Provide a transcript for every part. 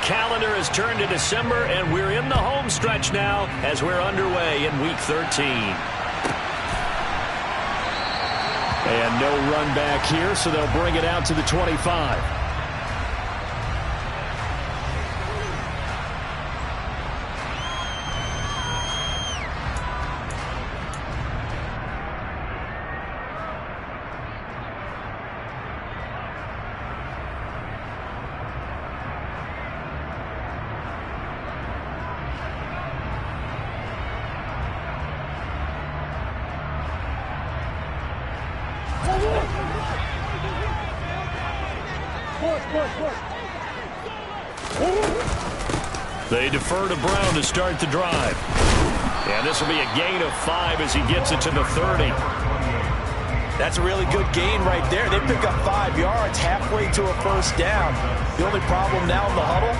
calendar has turned to December, and we're in the home stretch now as we're underway in Week 13. And no run back here, so they'll bring it out to the 25. They defer to Brown to start the drive. And this will be a gain of 5 as he gets it to the 30. That's a really good gain right there. They pick up 5 yards halfway to a first down. The only problem now in the huddle,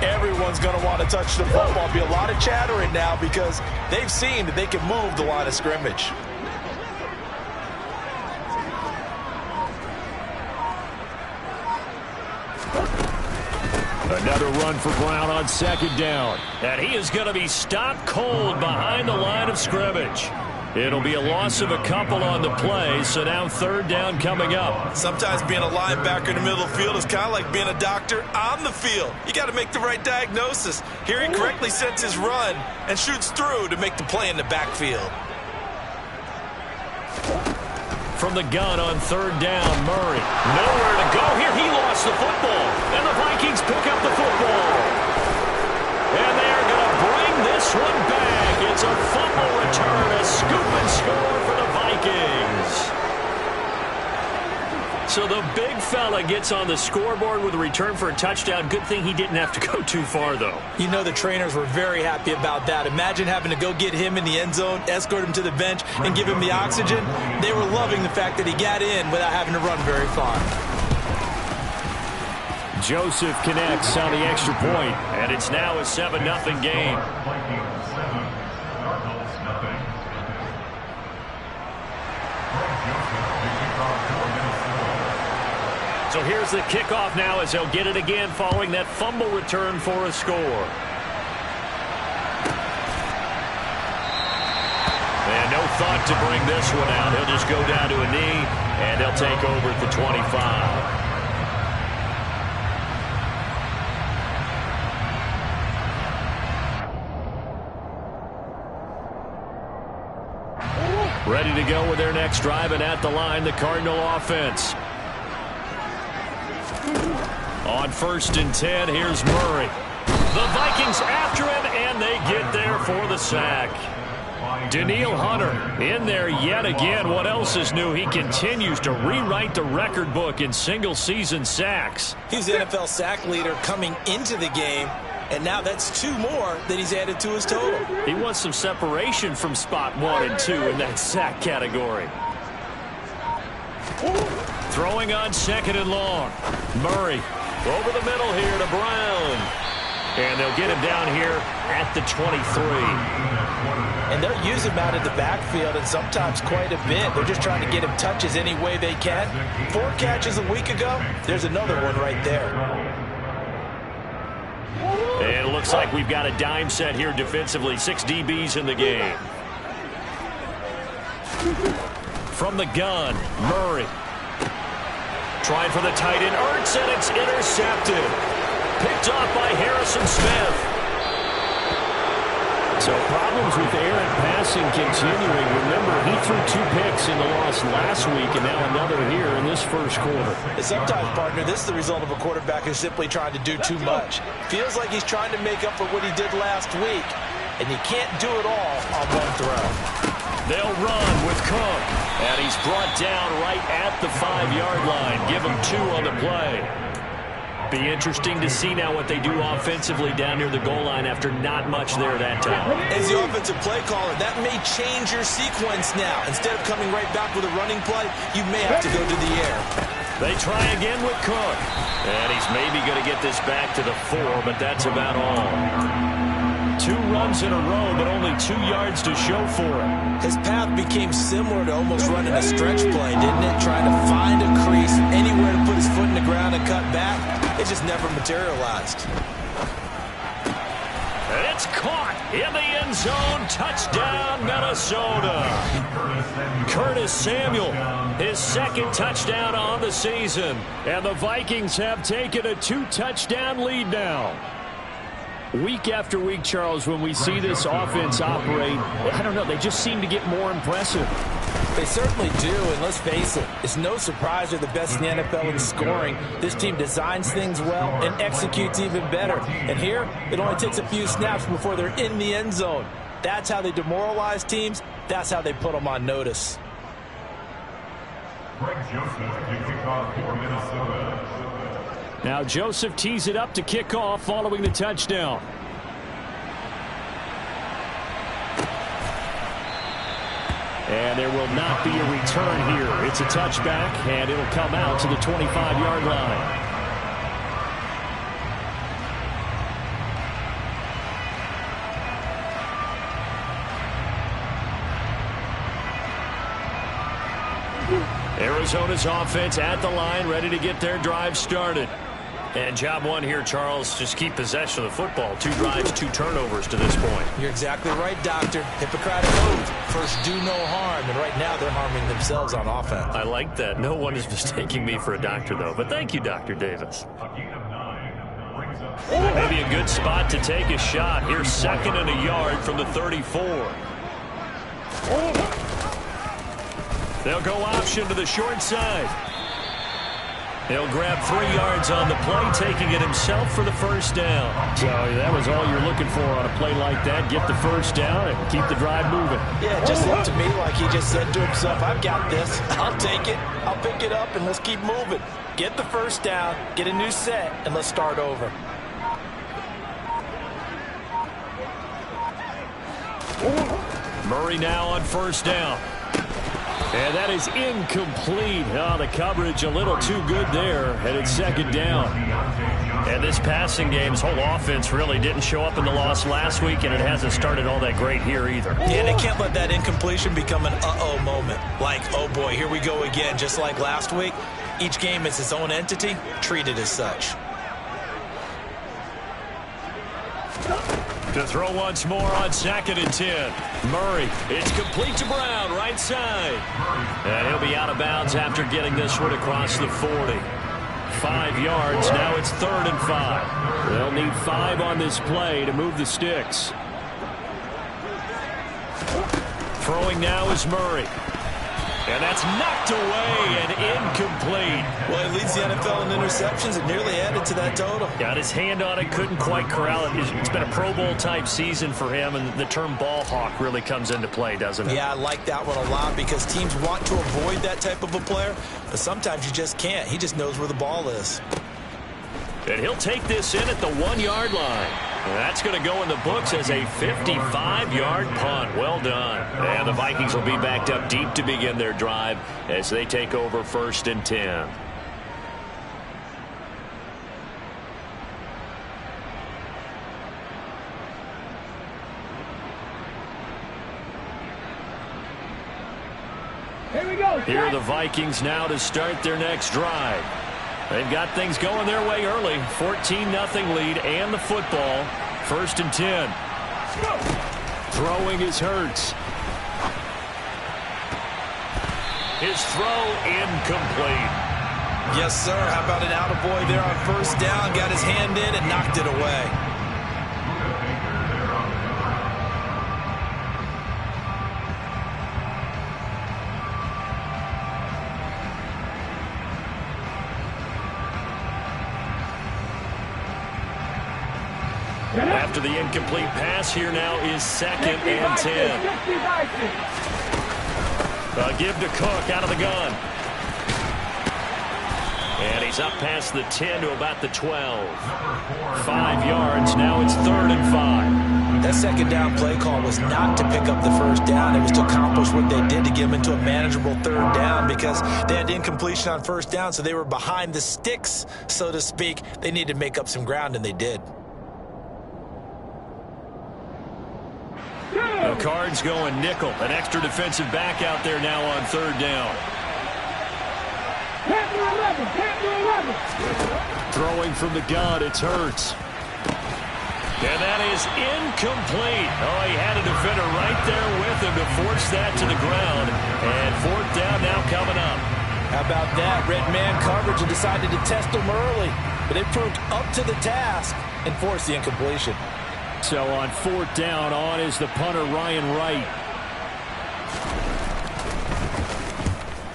everyone's going to want to touch the football. Be a lot of chattering now because they've seen that they can move the line of scrimmage. Another run for Brown on second down. And he is going to be stopped cold behind the line of scrimmage. It'll be a loss of a couple on the play, so now third down coming up. Sometimes being a linebacker in the middle of the field is kind of like being a doctor on the field. You got to make the right diagnosis. Here he correctly sets his run and shoots through to make the play in the backfield. From the gun on third down, Murray. Nowhere to go here. He lost the football. And the Vikings pick up the football. And they're going to bring this one back. It's a fumble return, a scoop and score for the Vikings. So the big fella gets on the scoreboard with a return for a touchdown. Good thing he didn't have to go too far, though. You know the trainers were very happy about that. Imagine having to go get him in the end zone, escort him to the bench, and give him the oxygen. They were loving the fact that he got in without having to run very far. Joseph connects on the extra point, and it's now a 7-0 game. So here's the kickoff now as they'll get it again following that fumble return for a score. And no thought to bring this one out. He'll just go down to a knee, and they'll take over at the 25. Ready to go with their next drive, and at the line, the Cardinal offense. On 1st and 10, here's Murray. The Vikings after him, and they get there for the sack. Danielle Hunter in there yet again. What else is new? He continues to rewrite the record book in single-season sacks. He's the NFL sack leader coming into the game, and now that's 2 more that he's added to his total. He wants some separation from spot 1 and 2 in that sack category. Throwing on 2nd and long. Murray over the middle here to Brown. And they'll get him down here at the 23. And they'll use him out in the backfield, and sometimes quite a bit. They're just trying to get him touches any way they can. 4 catches a week ago. There's another one right there. And it looks like we've got a dime set here defensively. 6 DBs in the game. From the gun, Murray. Trying for the tight end, Ertz, and it's intercepted. Picked off by Harrison Smith. So problems with air and passing continuing. Remember, he threw 2 picks in the loss last week, and now another here in this first quarter. And sometimes, partner, this is the result of a quarterback who's simply trying to do too much. Feels like he's trying to make up for what he did last week, and you can't do it all on one throw. They'll run with Cook. And he's brought down right at the 5-yard line. Give him 2 on the play. Be interesting to see now what they do offensively down near the goal line after not much there that time. As the offensive play caller, that may change your sequence now. Instead of coming right back with a running play, you may have to go to the air. They try again with Cook. And he's maybe going to get this back to the 4, but that's about all. 2 runs in a row, but only 2 yards to show for it. His path became similar to almost running a stretch play, didn't it? Trying to find a crease, anywhere to put his foot in the ground and cut back. It just never materialized. And it's caught in the end zone. Touchdown, Minnesota. Curtis Samuel, his second touchdown on the season. And the Vikings have taken a 2-touchdown lead now. Week after week, Charles, when we see this offense operate, I don't know, they just seem to get more impressive. They certainly do, and let's face it, it's no surprise they're the best in the NFL in scoring. This team designs things well and executes even better. And here, it only takes a few snaps before they're in the end zone. That's how they demoralize teams. That's how they put them on notice. Greg Joseph to kick off for Minnesota. Now Joseph tees it up to kick off following the touchdown. And there will not be a return here. It's a touchback, and it'll come out to the 25-yard line. Arizona's offense at the line, ready to get their drive started. And job one here, Charles, just keep possession of the football. 2 drives, 2 turnovers to this point. You're exactly right, Doctor. Hippocratic oath. First, do no harm. And right now, they're harming themselves on offense. I like that. No one is mistaking me for a doctor, though. But thank you, Dr. Davis. Maybe a good spot to take a shot. Here's 2nd and a yard from the 34. They'll go option to the short side. He'll grab 3 yards on the play, taking it himself for the first down. So that was all you're looking for on a play like that. Get the first down and keep the drive moving. Yeah, it just looked to me like he just said to himself, I've got this. I'll take it. I'll pick it up, and let's keep moving. Get the first down, get a new set, and let's start over. Murray now on first down. And that is incomplete. Oh, the coverage a little too good there, and it's 2nd down. And this passing game's whole offense really didn't show up in the loss last week, and it hasn't started all that great here either. Yeah, they can't let that incompletion become an uh-oh moment. Like, oh boy, here we go again, just like last week. Each game is its own entity, treated as such. To throw once more on 2nd and 10. Murray, it's complete to Brown, right side. And he'll be out of bounds after getting this one across the 40. 5 yards, now it's 3rd and 5. They'll need 5 on this play to move the sticks. Throwing now is Murray. And that's knocked away and incomplete. Well, he leads the NFL in interceptions and nearly added to that total. Got his hand on it, couldn't quite corral it. It's been a Pro Bowl-type season for him, and the term ball hawk really comes into play, doesn't it? Yeah, I like that one a lot because teams want to avoid that type of a player, but sometimes you just can't. He just knows where the ball is. And he'll take this in at the 1-yard line. And that's going to go in the books as a 55-yard punt. Well done. And the Vikings will be backed up deep to begin their drive as they take over 1st and 10. Here we go. Here are the Vikings now to start their next drive. They've got things going their way early. 14-0 lead and the football. 1st and 10. Throwing is Hurts. His throw incomplete. Yes, sir. How about an attaboy there on first down? Got his hand in and knocked it away. After the incomplete pass, here now is 2nd and 10. Give to Cook out of the gun. And he's up past the 10 to about the 12. 5 yards, now it's 3rd and 5. That 2nd down play call was not to pick up the first down. It was to accomplish what they did to get them into a manageable 3rd down because they had incompletion on first down, so they were behind the sticks, so to speak. They needed to make up some ground, and they did. The Cards going nickel. An extra defensive back out there now on 3rd down. Throwing from the gun, it's Hurts. And that is incomplete. Oh, he had a defender right there with him to force that to the ground. And fourth down now coming up. How about that? Red man coverage and decided to test him early. But it proved up to the task and forced the incompletion. So on fourth down, on is the punter, Ryan Wright.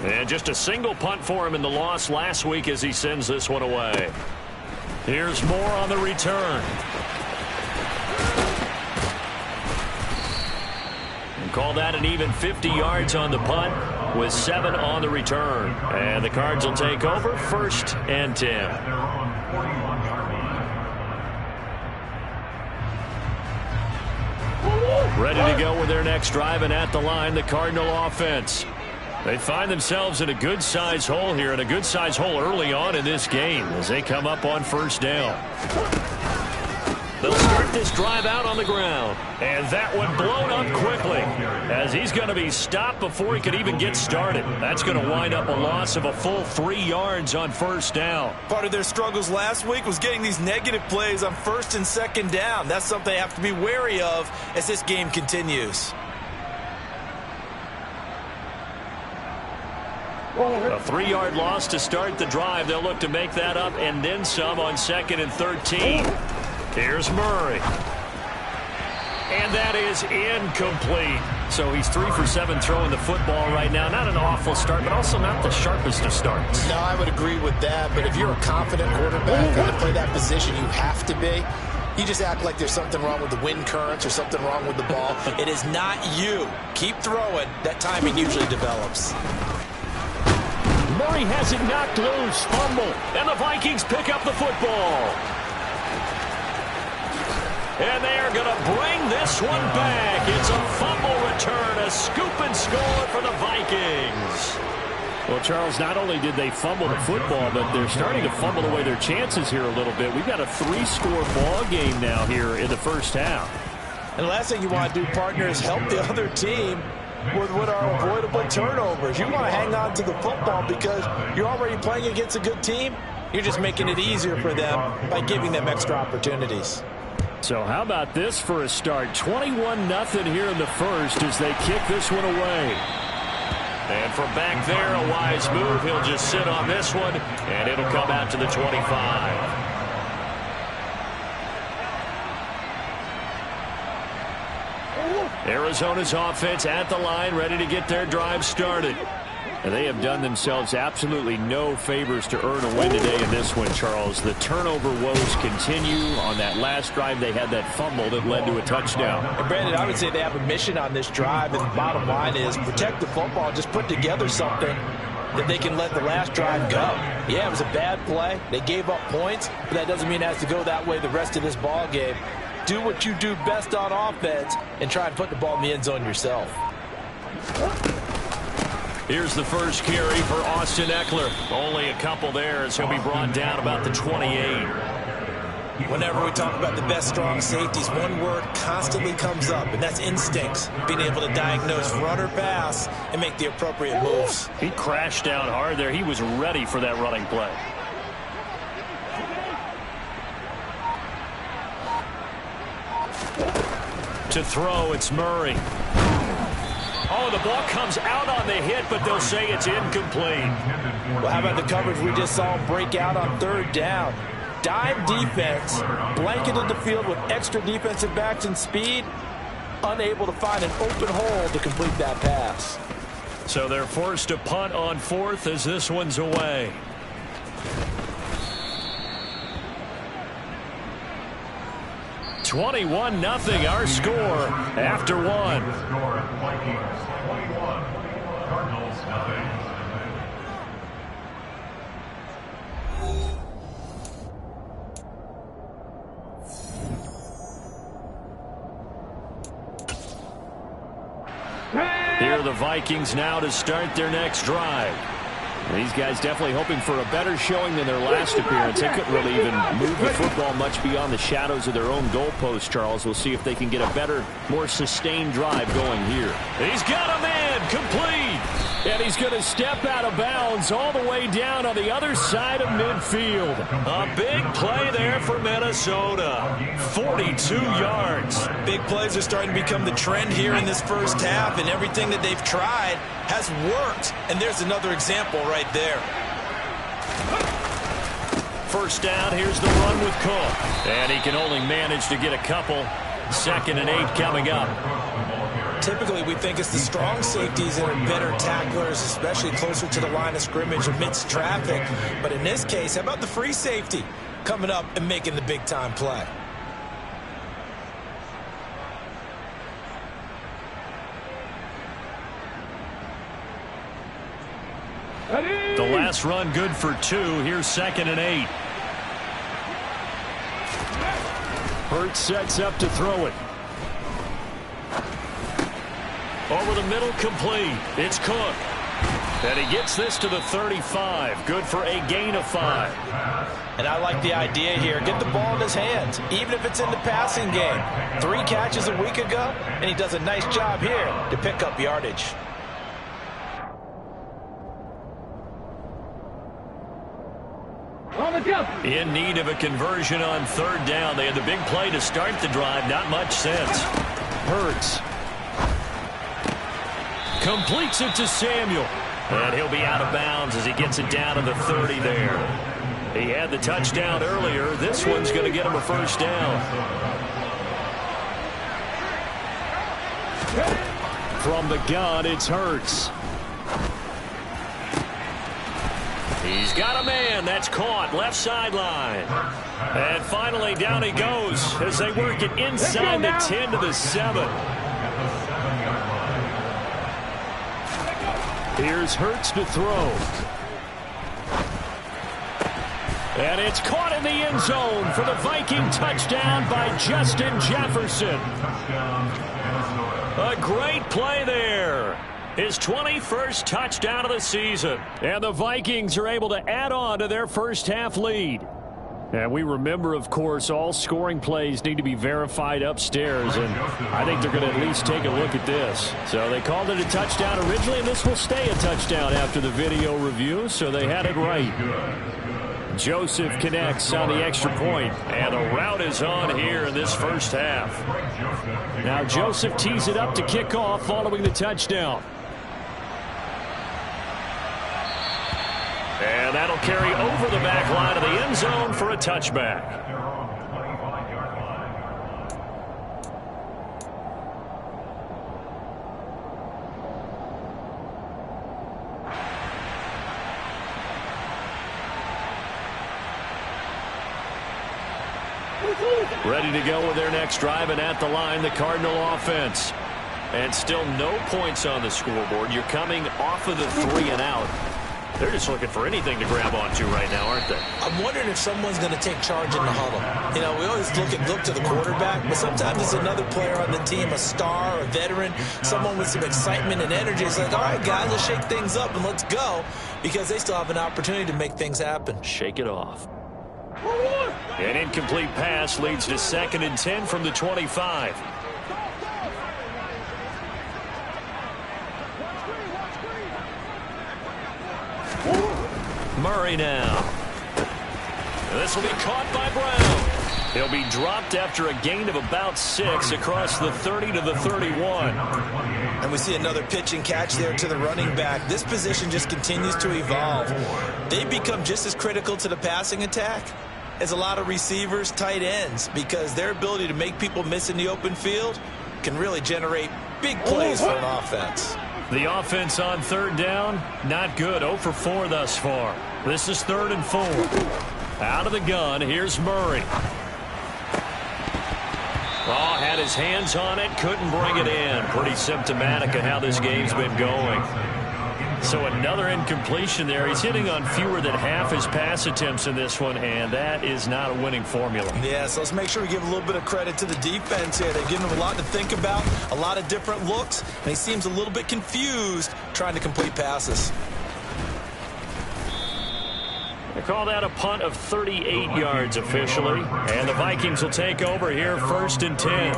And just a single punt for him in the loss last week as he sends this one away. Here's Moore on the return. And call that an even 50 yards on the punt with 7 on the return. And the Cards will take over 1st and 10. Ready to go with their next drive, and at the line, the Cardinal offense. They find themselves in a good-sized hole here, and a good-sized hole early on in this game as they come up on first down. They'll start this drive out on the ground, and that one blown up quickly as he's going to be stopped before he could even get started. That's going to wind up a loss of a full 3 yards on first down. Part of their struggles last week was getting these negative plays on 1st and 2nd down. That's something they have to be wary of as this game continues. A 3-yard loss to start the drive. They'll look to make that up and then some on 2nd and 13. Here's Murray. And that is incomplete. So he's 3 for 7 throwing the football right now. Not an awful start, but also not the sharpest of starts. No, I would agree with that. But if you're a confident quarterback and to play that position, you have to be. You just act like there's something wrong with the wind currents or something wrong with the ball. It is not you. Keep throwing. That timing usually develops. Murray has it knocked loose. Fumble. And the Vikings pick up the football. And they are going to bring this one back. It's a fumble return, a scoop and score for the Vikings. Well, Charles, not only did they fumble the football, but they're starting to fumble away their chances here a little bit. We've got a 3-score ball game now here in the first half. And the last thing you want to do, partner, is help the other team with what are avoidable turnovers. You want to hang on to the football because you're already playing against a good team. You're just making it easier for them by giving them extra opportunities. So how about this for a start? 21-0 here in the first as they kick this one away. And from back there, a wise move. He'll just sit on this one, and it'll come out to the 25. Arizona's offense at the line, ready to get their drive started. And they have done themselves absolutely no favors to earn a win today in this one, Charles. The turnover woes continue. On that last drive, they had that fumble that led to a touchdown. And Brandon, I would say they have a mission on this drive, and the bottom line is protect the football, just put together something that they can let the last drive go. Yeah, it was a bad play. They gave up points, but that doesn't mean it has to go that way the rest of this ball game. Do what you do best on offense and try and put the ball in the end zone yourself. Here's the first carry for Austin Ekeler. Only a couple there as he'll be brought down about the 28. Whenever we talk about the best strong safeties, one word constantly comes up, and that's instincts. Being able to diagnose run or pass and make the appropriate moves. He crashed down hard there. He was ready for that running play. To throw, it's Murray. Oh, the ball comes out on the hit, but they'll say it's incomplete. Well, how about the coverage we just saw him break out on 3rd down? Dime defense, blanketed the field with extra defensive backs and speed, unable to find an open hole to complete that pass. So they're forced to punt on 4th as this one's away. $21-0 our score after one. Vikings 21, Cardinals 0. Here are the Vikings now to start their next drive. These guys definitely hoping for a better showing than their last appearance. They couldn't really even move the football much beyond the shadows of their own goalpost, Charles. We'll see if they can get a better, more sustained drive going here. He's got a man complete. And he's going to step out of bounds all the way down on the other side of midfield. A big play there for Minnesota. 42 yards. Big plays are starting to become the trend here in this first half, and everything that they've tried has worked. And there's another example right there. First down, here's the run with Cook. And he can only manage to get a couple. 2nd and 8 coming up. Typically, we think it's the strong safeties that are better tacklers, especially closer to the line of scrimmage amidst traffic. But in this case, how about the free safety coming up and making the big-time play? The last run good for 2. Here's 2nd and 8. Hurts sets up to throw it. Over the middle, complete. It's Cook. And he gets this to the 35. Good for a gain of 5. And I like the idea here. Get the ball in his hands, even if it's in the passing game. 3 catches a week ago, and he does a nice job here to pick up yardage. In need of a conversion on 3rd down. They had the big play to start the drive. Not much sense. Hurts completes it to Samuel. And he'll be out of bounds as he gets it down to the 30 there. He had the touchdown earlier. This one's going to get him a first down. From the gun, it's Hurts. He's got a man. That's caught. Left sideline. And finally, down he goes as they work it inside the 10 to the 7. Here's Hurts to throw. And it's caught in the end zone for the Viking touchdown by Justin Jefferson. A great play there. His 21st touchdown of the season. And the Vikings are able to add on to their first half lead. And we remember, of course, all scoring plays need to be verified upstairs. And I think they're going to at least take a look at this. So they called it a touchdown originally, and this will stay a touchdown after the video review. So they had it right. Joseph connects on the extra point. And the route is on here in this first half. Now Joseph tees it up to kick off following the touchdown. And that'll carry over the back line of the end zone for a touchback. Ready to go with their next drive, and at the line, the Cardinal offense. And still no points on the scoreboard. You're coming off of the 3 and out. They're just looking for anything to grab onto right now, aren't they? I'm wondering if someone's going to take charge in the huddle. You know, we always look to the quarterback, but sometimes it's another player on the team, a star, a veteran, someone with some excitement and energy. It's like, all right, guys, let's shake things up and let's go, because they still have an opportunity to make things happen. Shake it off. An incomplete pass leads to 2nd and 10 from the 25. Murray now. And this will be caught by Brown. He'll be dropped after a gain of about 6 across the 30 to the 31. And we see another pitch and catch there to the running back. This position just continues to evolve. They become just as critical to the passing attack as a lot of receivers, tight ends, because their ability to make people miss in the open field can really generate big plays for an offense. The offense on 3rd down, not good. 0 for 4 thus far. This is 3rd and 4. Out of the gun, here's Murray. Oh, had his hands on it, couldn't bring it in. Pretty symptomatic of how this game's been going. So another incompletion there. He's hitting on fewer than half his pass attempts in this one, and that is not a winning formula. Yeah, so let's make sure we give a little bit of credit to the defense here. They've given him a lot to think about, a lot of different looks, and he seems a little bit confused trying to complete passes. They call that a punt of 38 yards officially, and the Vikings will take over here 1st and 10.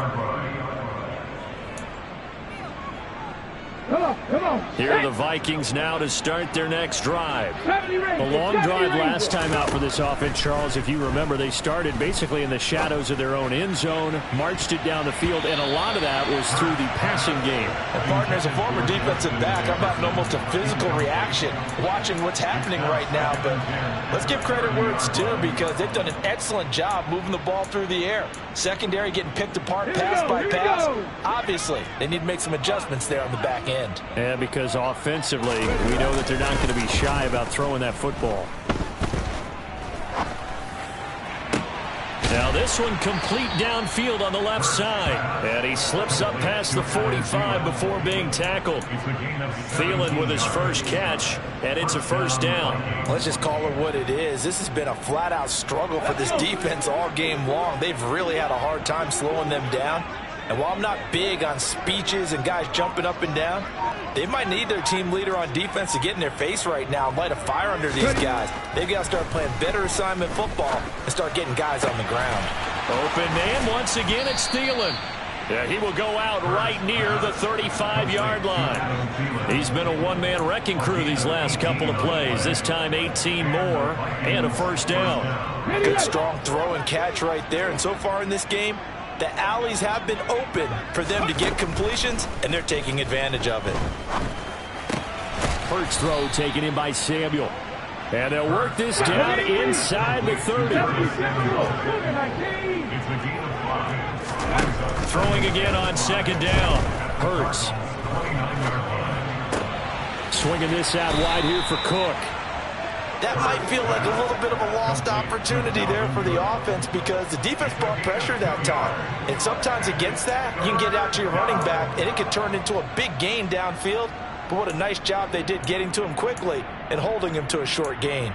Come on. Here are the Vikings now to start their next drive. A long drive last time out for this offense, Charles. If you remember, they started basically in the shadows of their own end zone, marched it down the field, and a lot of that was through the passing game. And partner, as a former defensive back, I'm having almost a physical reaction watching what's happening right now. But let's give credit where it's due, because they've done an excellent job moving the ball through the air. Secondary getting picked apart pass by pass. Obviously, they need to make some adjustments there on the back end. Yeah, because offensively, we know that they're not going to be shy about throwing that football. Now this one complete downfield on the left side. And he slips up past the 45 before being tackled. Thielen with his first catch, and it's a first down. Let's just call it what it is. This has been a flat-out struggle for this defense all game long. They've really had a hard time slowing them down. And while I'm not big on speeches and guys jumping up and down, they might need their team leader on defense to get in their face right now and light a fire under these guys. They've got to start playing better assignment football and start getting guys on the ground. Open man once again, it's Thielen. Yeah, he will go out right near the 35-yard line. He's been a one-man wrecking crew these last couple of plays. This time 18 more and a first down. Good strong throw and catch right there. And so far in this game, the alleys have been open for them to get completions, and they're taking advantage of it. First throw taken in by Samuel. And they'll work this down inside the 30. Throwing again on second down. Hurts. Swinging this out wide here for Cook. That might feel like a little bit of a lost opportunity there for the offense, because the defense brought pressure that time. And sometimes against that, you can get out to your running back, and it can turn into a big gain downfield. But what a nice job they did getting to him quickly and holding him to a short gain.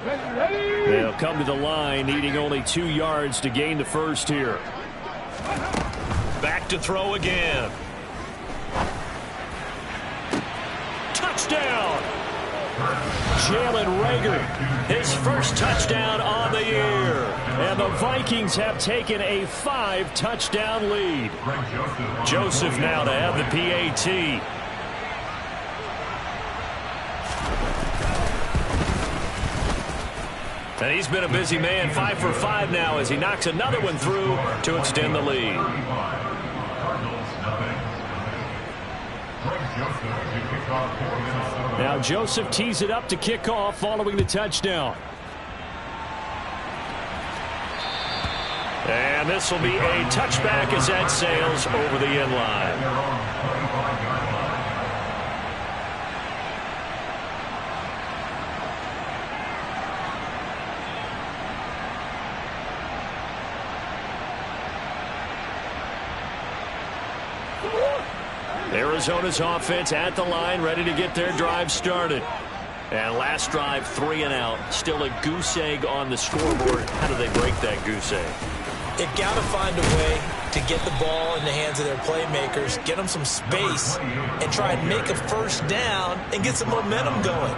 They'll come to the line, needing only 2 yards to gain the first here. Back to throw again. Touchdown! Jalen Reagor, his first touchdown on the year. And the Vikings have taken a 5-touchdown lead. Joseph now to have the PAT. And he's been a busy man, 5 for 5 now as he knocks another one through to extend the lead. Now Joseph tees it up to kick off following the touchdown. And this will be a touchback as that sails over the end line. Arizona's offense at the line, ready to get their drive started. And last drive, 3 and out. Still a goose egg on the scoreboard. How do they break that goose egg? They've got to find a way to get the ball in the hands of their playmakers, get them some space, and try and make a first down and get some momentum going.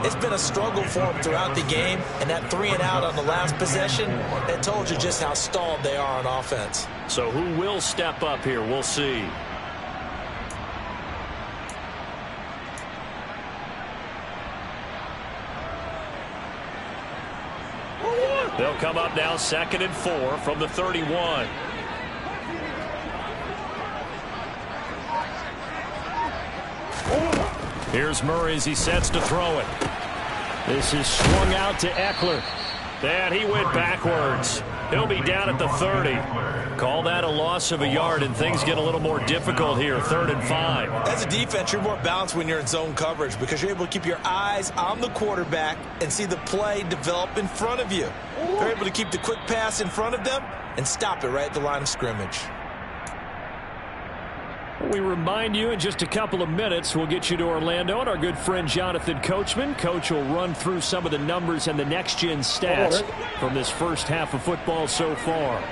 It's been a struggle for them throughout the game, and that 3 and out on the last possession, that told you just how stalled they are on offense. So who will step up here? We'll see. They'll come up now 2nd and 4 from the 31. Here's Murray as he sets to throw it. This is swung out to Eckler. And he went backwards. He'll be down at the 30. Call that a loss of a yard, and things get a little more difficult here, 3rd and 5. As a defense, you're more balanced when you're in zone coverage because you're able to keep your eyes on the quarterback and see the play develop in front of you. You're able to keep the quick pass in front of them and stop it right at the line of scrimmage. We remind you in just a couple of minutes, we'll get you to Orlando and our good friend Jonathan Coachman. Coach will run through some of the numbers and the next-gen stats from this first half of football so far.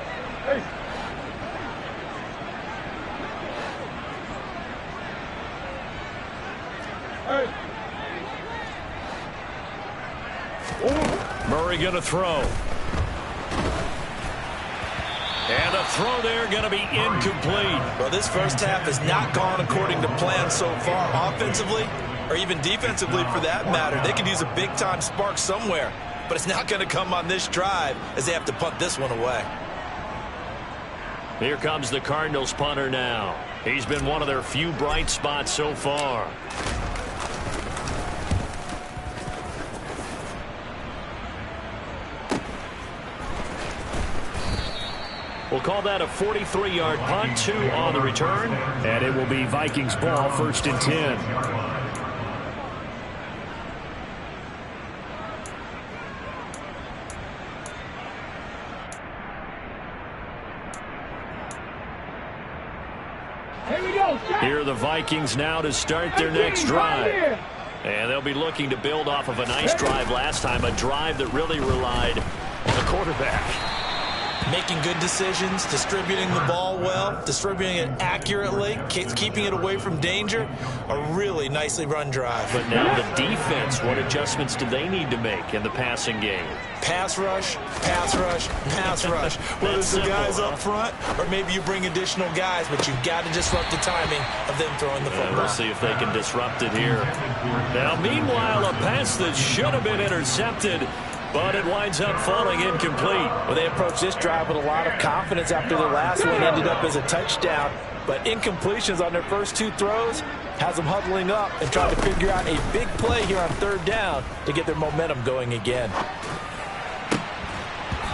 Murray going to throw. And the throw there going to be incomplete. Well, this first half has not gone according to plan so far offensively, or even defensively for that matter. They could use a big-time spark somewhere, but it's not going to come on this drive as they have to punt this one away. Here comes the Cardinals punter now. He's been one of their few bright spots so far. We'll call that a 43-yard punt, 2 on the return. And it will be Vikings ball, 1st and 10. Here are the Vikings now to start their next drive. And they'll be looking to build off of a nice drive last time, a drive that really relied on the quarterback. Making good decisions, distributing the ball well, distributing it accurately, keeping it away from danger. A really nicely run drive. But now the defense, what adjustments do they need to make in the passing game? Pass rush, pass rush, pass rush. Whether it's the guys up front or maybe you bring additional guys, but you've got to disrupt the timing of them throwing the football. We'll see if they can disrupt it here. Now, meanwhile, a pass that should have been intercepted, but it winds up falling incomplete. Well, they approached this drive with a lot of confidence after the last one ended up as a touchdown. But incompletions on their first 2 throws has them huddling up and trying to figure out a big play here on 3rd down to get their momentum going again.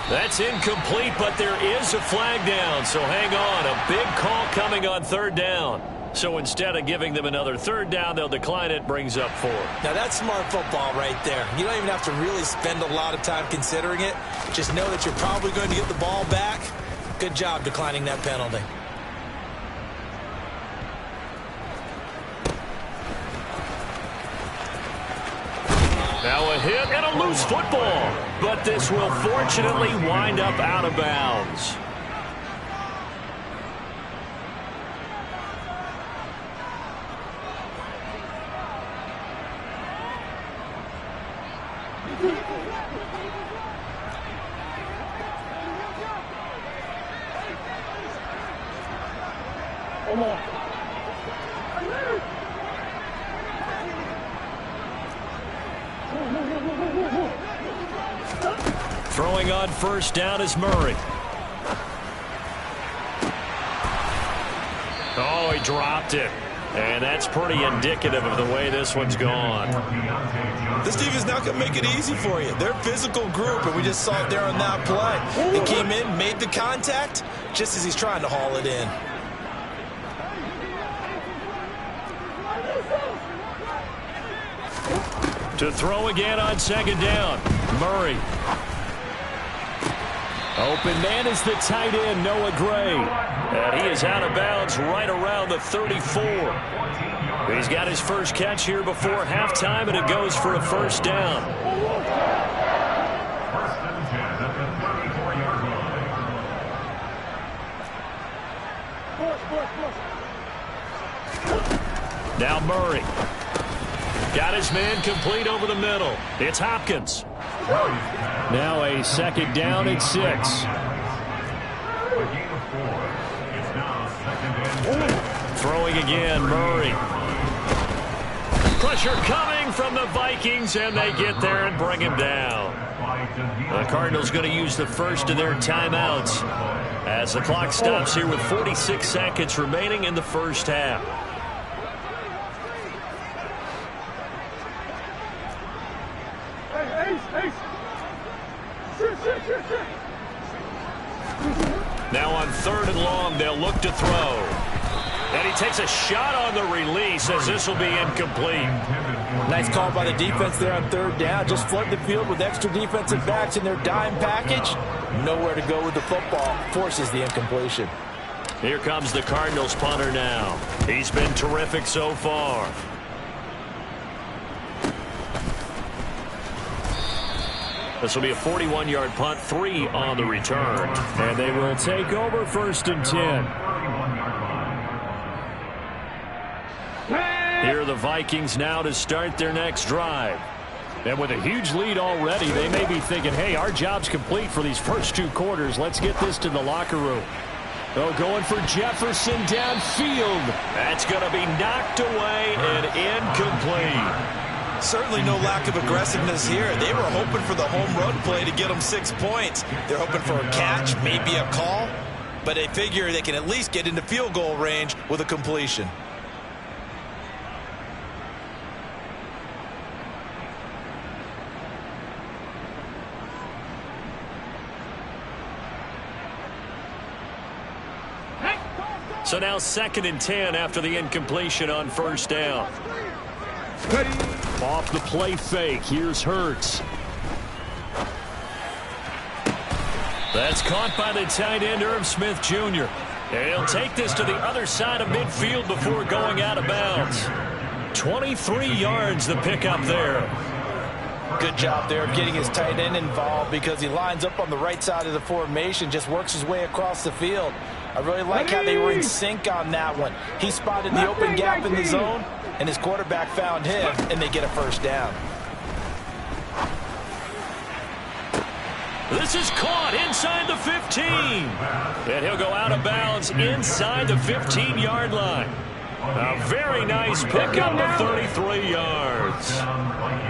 That's incomplete, but there is a flag down, so hang on. A big call coming on 3rd down. So instead of giving them another 3rd down, they'll decline it, brings up 4. Now that's smart football right there. You don't even have to really spend a lot of time considering it. Just know that you're probably going to get the ball back. Good job declining that penalty. Now a hit and a loose football. But this will fortunately wind up out of bounds. Throwing on 1st down is Murray. Oh, he dropped it. And that's pretty indicative of the way this one's gone. This team is not going to make it easy for you. They're a physical group, and we just saw it there on that play. They came in, made the contact, just as he's trying to haul it in. To throw again on 2nd down. Murray. Open man is the tight end, Noah Gray. And he is out of bounds right around the 34. He's got his first catch here before halftime, and it goes for a 1st down. 1st and 10 at the 34-yard line. Now Murray. Got his man complete over the middle. It's Hopkins. Now a 2nd down and 6. A gain of 4. It's now 2nd and 6. Throwing again, Murray. Pressure coming from the Vikings, and they get there and bring him down. The Cardinals going to use the first of their timeouts as the clock stops here with 46 seconds remaining in the first half. Now on 3rd and long, they'll look to throw. And he takes a shot on the release as this will be incomplete. Nice call by the defense there on 3rd down. Just flood the field with extra defensive backs in their dime package. Nowhere to go with the football. Forces the incompletion. Here comes the Cardinals punter now. He's been terrific so far. This will be a 41-yard punt, 3 on the return. And they will take over 1st and 10. Here are the Vikings now to start their next drive. And with a huge lead already, they may be thinking, hey, our job's complete for these first 2 quarters. Let's get this to the locker room. Oh, going for Jefferson downfield. That's going to be knocked away and incomplete. Certainly no lack of aggressiveness here. They were hoping for the home run play to get them 6 points. They're hoping for a catch, maybe a call, but they figure they can at least get into field goal range with a completion. So now 2nd and 10 after the incompletion on first down. Off the play fake. Here's Hurts. That's caught by the tight end, Irv Smith Jr. And he'll take this to the other side of midfield before going out of bounds. 23 yards the pickup there. Good job there of getting his tight end involved because he lines up on the right side of the formation, just works his way across the field. I really like how they were in sync on that one. He spotted the open gap in the zone, and his quarterback found him, and they get a first down. This is caught inside the 15. And he'll go out of bounds inside the 15-yard line. A very nice pickup of 33 yards.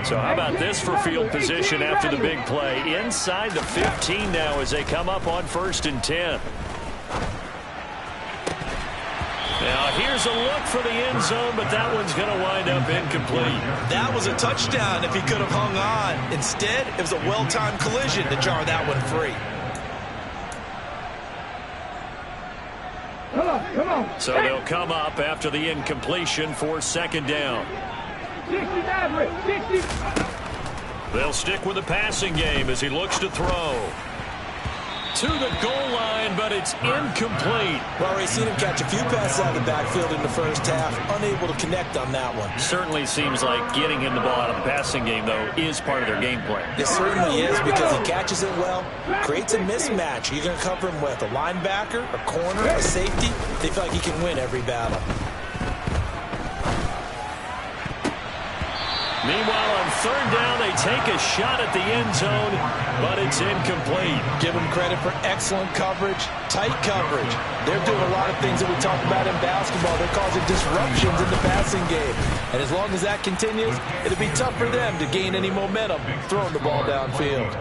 So how about this for field position after the big play? Inside the 15 now as they come up on 1st and 10. Now here's a look for the end zone, but that one's going to wind up incomplete. That was a touchdown if he could have hung on. Instead, it was a well-timed collision to jar that one free. So they'll come up after the incompletion for 2nd down. They'll stick with the passing game as he looks to throw. To the goal line, but it's incomplete. Well, we've seen him catch a few passes out of the backfield in the first half, unable to connect on that one. Certainly seems like getting him the ball out of the passing game, though, is part of their game plan. It certainly is because he catches it well, creates a mismatch. You're going to cover him with a linebacker, a corner, a safety. They feel like he can win every battle. Meanwhile, on 3rd down, they take a shot at the end zone, but it's incomplete. Give them credit for excellent coverage, tight coverage. They're doing a lot of things that we talk about in basketball. They're causing disruptions in the passing game. And as long as that continues, it'll be tough for them to gain any momentum throwing the ball downfield.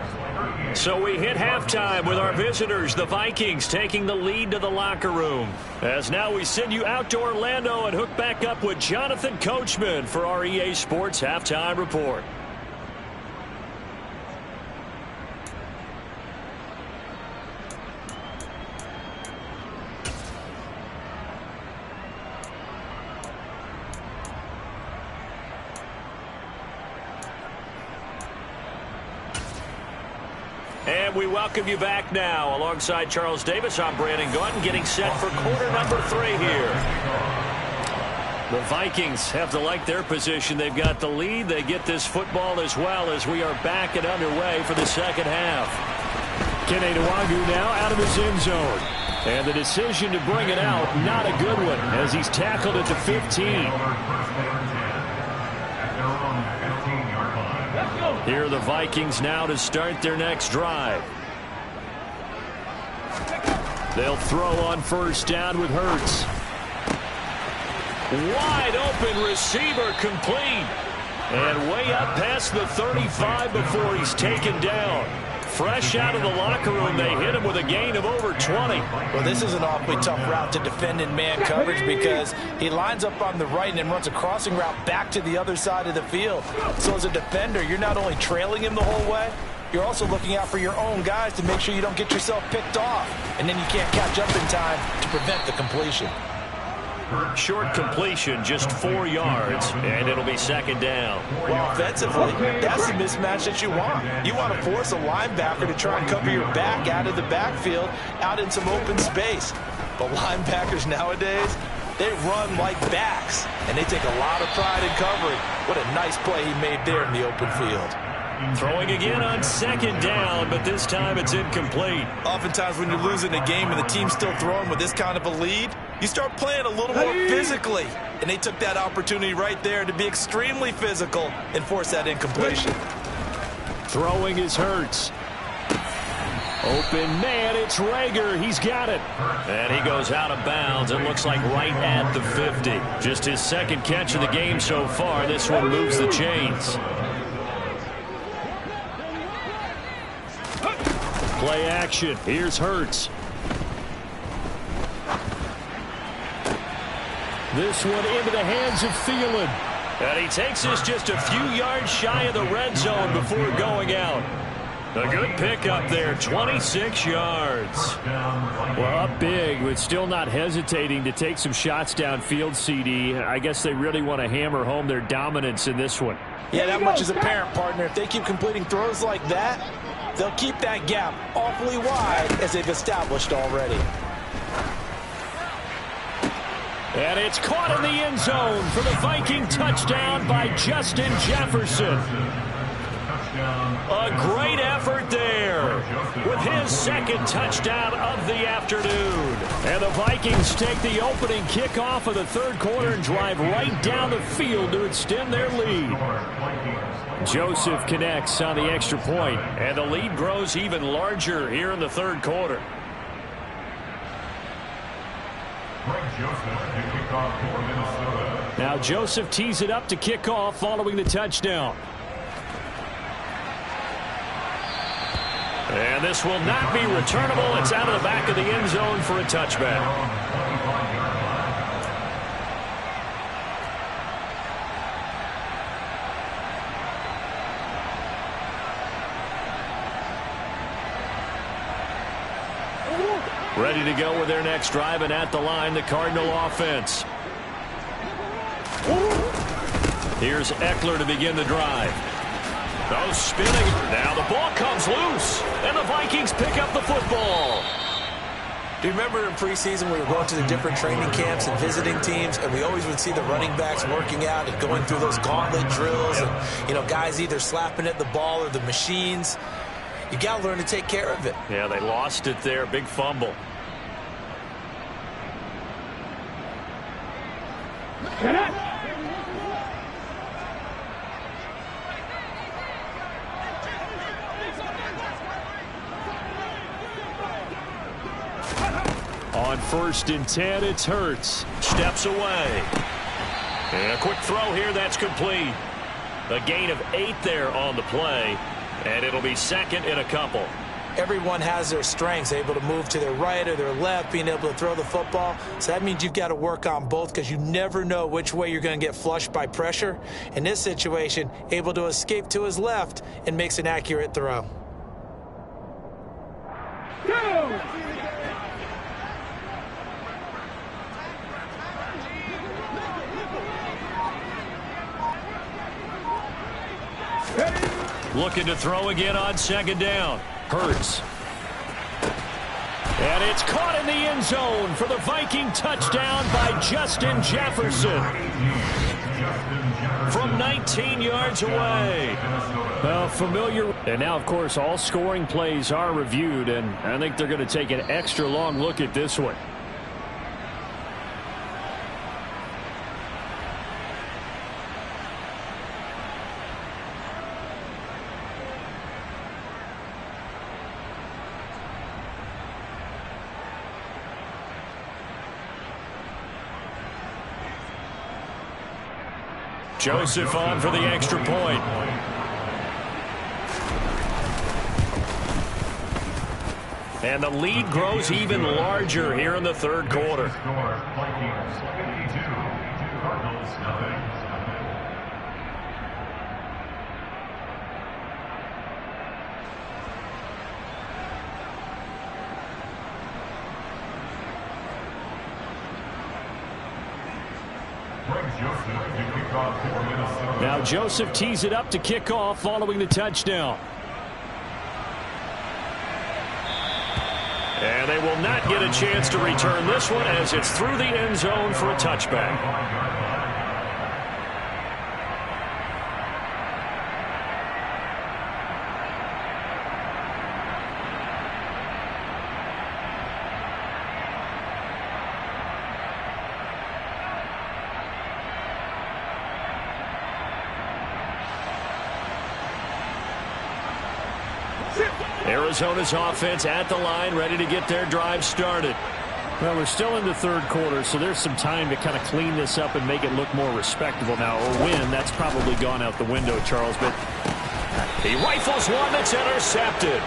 So we hit halftime with our visitors, the Vikings, taking the lead to the locker room. As now we send you out to Orlando and hook back up with Jonathan Coachman for our EA Sports Halftime Report. And we welcome you back now. Alongside Charles Davis, I'm Brandon Gaudin, getting set for quarter number 3 here. The Vikings have to like their position. They've got the lead. They get this football as well as we are back and underway for the 2nd half. Kene Nwangwu now out of his end zone. And the decision to bring it out, not a good one, as he's tackled at the 15. Here are the Vikings now to start their next drive. They'll throw on 1st down with Hurts. Wide open receiver complete. And way up past the 35 before he's taken down. Fresh out of the locker room, they hit him with a gain of over 20. Well, this is an awfully tough route to defend in man coverage because he lines up on the right and then runs a crossing route back to the other side of the field. So as a defender, you're not only trailing him the whole way, you're also looking out for your own guys to make sure you don't get yourself picked off. And then you can't catch up in time to prevent the completion. Short completion, just 4 yards, and it'll be 2nd down. Well, offensively, that's the mismatch that you want. You want to force a linebacker to try and cover your back out of the backfield, out in some open space. But linebackers nowadays, they run like backs, and they take a lot of pride in covering. What a nice play he made there in the open field. Throwing again on 2nd down, but this time it's incomplete. Oftentimes when you're losing a game and the team's still throwing with this kind of a lead, you start playing a little more physically. And they took that opportunity right there to be extremely physical and force that incompletion. Throwing is Hurts. Open man, it's Rager. He's got it. And he goes out of bounds. It looks like right at the 50. Just his second catch of the game so far. This one moves the chains. Play action. Here's Hurts. This one into the hands of Thielen. And he takes this just a few yards shy of the red zone before going out. A good pickup there, 26 yards. Well, up big, but still not hesitating to take some shots downfield, CD. I guess they really want to hammer home their dominance in this one. Yeah, that much is apparent, partner. If they keep completing throws like that, they'll keep that gap awfully wide as they've established already. And it's caught in the end zone for the Viking touchdown by Justin Jefferson. A great effort there with his second touchdown of the afternoon. And the Vikings take the opening kickoff of the third quarter and drive right down the field to extend their lead. Joseph connects on the extra point, and the lead grows even larger here in the third quarter. Now Joseph tees it up to kick off following the touchdown. And this will not be returnable. It's out of the back of the end zone for a touchback. Ready to go with their next drive, and at the line, the Cardinal offense. Here's Eckler to begin the drive. Oh, spinning. Now the ball comes loose, and the Vikings pick up the football. Do you remember in preseason we were going to the different training camps and visiting teams, and we always would see the running backs working out and going through those gauntlet drills, and, you know, guys either slapping at the ball or the machines. You got to learn to take care of it. Yeah, they lost it there. Big fumble. On 1st and 10, it's Hurts. Steps away. And a quick throw here, that's complete. A gain of 8 there on the play, and it'll be second and a couple. Everyone has their strengths, able to move to their right or their left, being able to throw the football. So that means you've got to work on both, because you never know which way you're going to get flushed by pressure. In this situation, able to escape to his left and makes an accurate throw. Go! Looking to throw again on second down. Hurts. And it's caught in the end zone for the Viking touchdown by Justin Jefferson. From 19 yards away. Familiar. And now, of course, all scoring plays are reviewed, and I think they're going to take an extra long look at this one. Joseph on for the extra point. And the lead grows even larger here in the third quarter. Now Joseph tees it up to kick off following the touchdown. And they will not get a chance to return this one as it's through the end zone for a touchback. Arizona's offense at the line, ready to get their drive started. Well, we're still in the third quarter, so there's some time to kind of clean this up and make it look more respectable now. Or win, that's probably gone out the window, Charles. But he rifles one that's intercepted.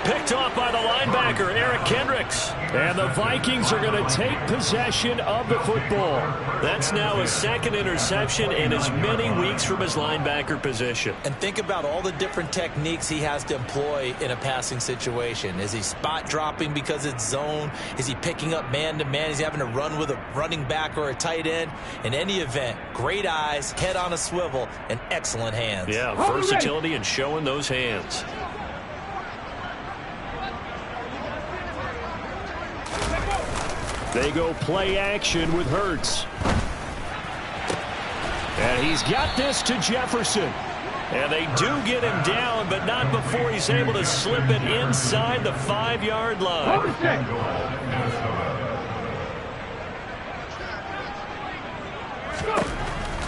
Picked off by the linebacker, Eric Kendricks. And the Vikings are going to take possession of the football. That's now his second interception in as many weeks from his linebacker position. And think about all the different techniques he has to employ in a passing situation. Is he spot dropping because it's zone? Is he picking up man-to-man? Is he having to run with a running back or a tight end? In any event, great eyes, head on a swivel, and excellent hands. Yeah, versatility and showing those hands. they go play action with Hurts. And he's got this to Jefferson. And they do get him down, but not before he's able to slip it inside the 5-yard line.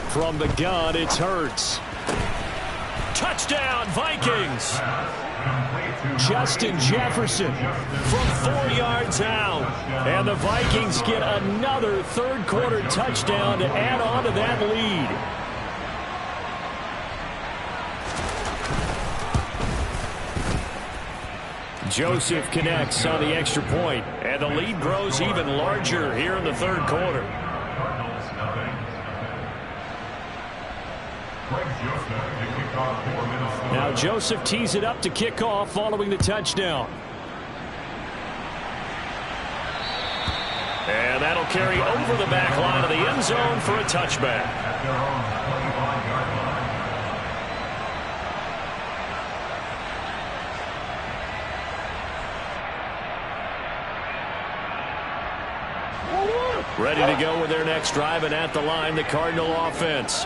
From the gun, it's Hurts. Touchdown, Vikings. Justin Jefferson from 4 yards out. And the Vikings get another third-quarter touchdown to add on to that lead. Joseph connects on the extra point, and the lead grows even larger here in the third quarter. Now Joseph tees it up to kick off following the touchdown. And that'll carry over the back line of the end zone for a touchback. Ready to go with their next drive, and at the line, the Cardinal offense.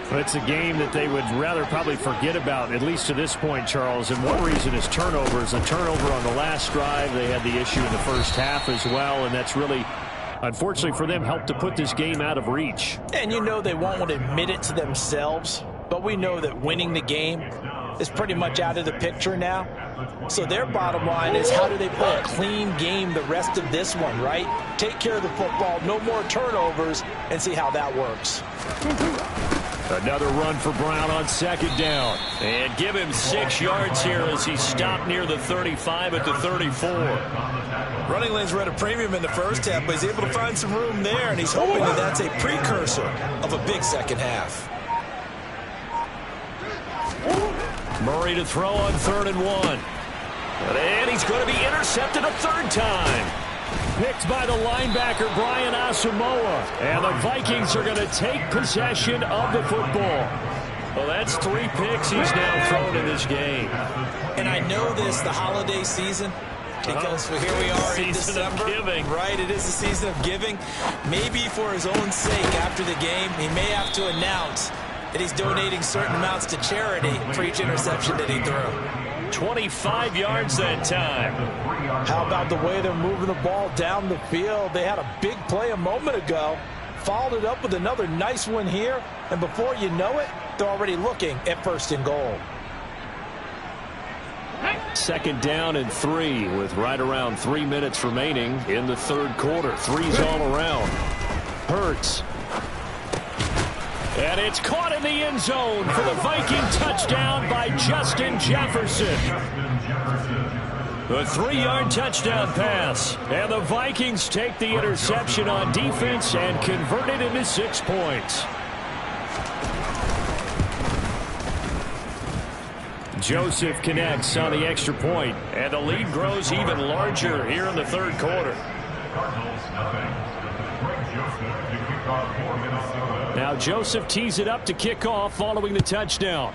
Well, it's a game that they would rather probably forget about, at least to this point, Charles. And one reason is turnovers. A turnover on the last drive. They had the issue in the first half as well, and that's really, unfortunately for them, helped to put this game out of reach. And you know they won't admit it to themselves, but we know that winning the game is pretty much out of the picture now. So their bottom line is, how do they play a clean game the rest of this one, right? Take care of the football, no more turnovers, and see how that works. Another run for Brown on second down. And give him 6 yards here as he stopped near the 35 at the 34. Running lanes were at a premium in the first half, but he's able to find some room there, and he's hoping that that's a precursor of a big second half. Murray to throw on 3rd and 1. And he's going to be intercepted a third time. Picked by the linebacker, Brian Asamoah. And the Vikings are going to take possession of the football. Well, that's 3 picks he's now thrown in this game. And I know this, the holiday season, because here we are in December. Season of giving. Right, it is the season of giving. Maybe for his own sake after the game, he may have to announce that he's donating certain amounts to charity for each interception that he threw. 25 yards that time. How about the way they're moving the ball down the field? They had a big play a moment ago, followed it up with another nice one here, and before you know it, they're already looking at 1st and goal. 2nd down and 3 with right around 3 minutes remaining in the third quarter. 3's all around. Hurts. And it's caught in the end zone for the Viking touchdown by Justin Jefferson. The 3-yard touchdown pass. And the Vikings take the interception on defense and convert it into 6 points. Joseph connects on the extra point, and the lead grows even larger here in the third quarter. Now Joseph tees it up to kick off following the touchdown.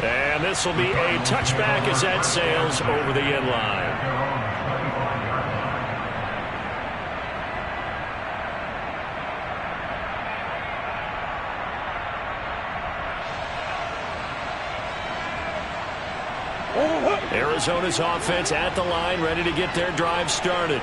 And this will be a touchback as that sails over the end line. Arizona's offense at the line, ready to get their drive started.